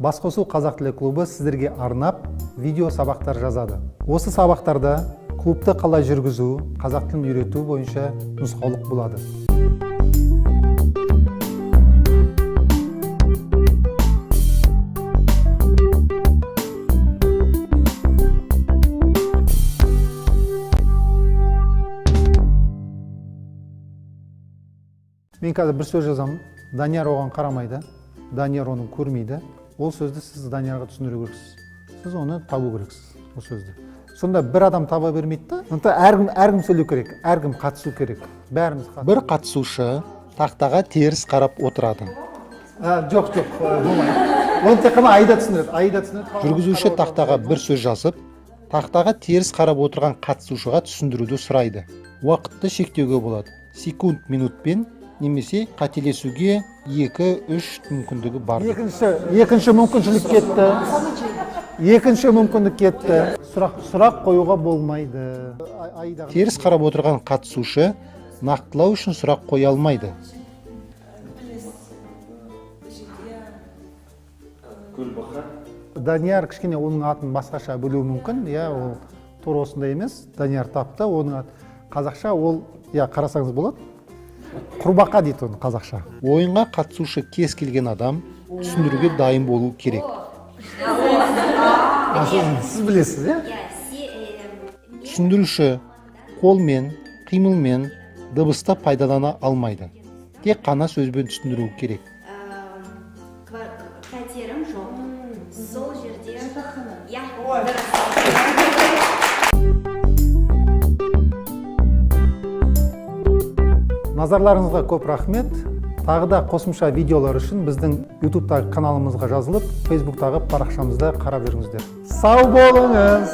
Басқосу қазақ тілі клубы сіздерге арнап видео сабақтар жазады. Осы сабақтарда клубты қалай жүргізу, қазақ тілін үйрету бойынша нұсқаулық болады. Мен қазір бір сөз жазамын. Данияр оған қарамайды. Данияр оны көрмейді. Ол сөзді сіз Даниярға түсіндіру керексіз. Сіз оны табу керексіз, ол сөзді. Сонда бір адам таба бермейді да. Сонда әркім сөйлеу керек, әркім қатысу керек. Бәріміз қатысу. Бір қатысушы тақтаға теріс қарап отырады. Жоқ, болмайды. Оны тек қана Аида түсіндіреді. Жүргізуші тақтаға бір сөз жазып, тақтаға теріс қарап отырған қатысушыға түсіндіруді сұрайды. Уақытты шектеуге болады. Секунд, минутпен немесе қателесуге 2-3 мүмкіндігі бар. Екінші мүмкіндік кетті. Сұрақ қоюға болмайды. Теріс қарап отырған қатысушы нақтылау үшін сұрақ қоя алмайды. Данияр кішкене оның атын басқаша білуі мүмкін. Ол тура осындай емес. Данияр тапты, оның аты қазақша ол, қарасаңыз болады. Құрбақа дейді оны қазақша. Ойынға қатысушы кез келген адам түсіндіруге дайын болу керек. Сіз білесіз, Түсіндіруші қолмен, қимылмен, дыбысты пайдалана алмайды. Тек қана сөзбен түсіндіру керек. Пәтерім жоқ. Сол жерде. Назарларыңызға көп рахмет. Тағы да қосымша видеолар үшін біздің YouTube-тағы каналымызға жазылып, Facebook-тағы парақшамызда қарап жүріңіздер. Сау болыңыз!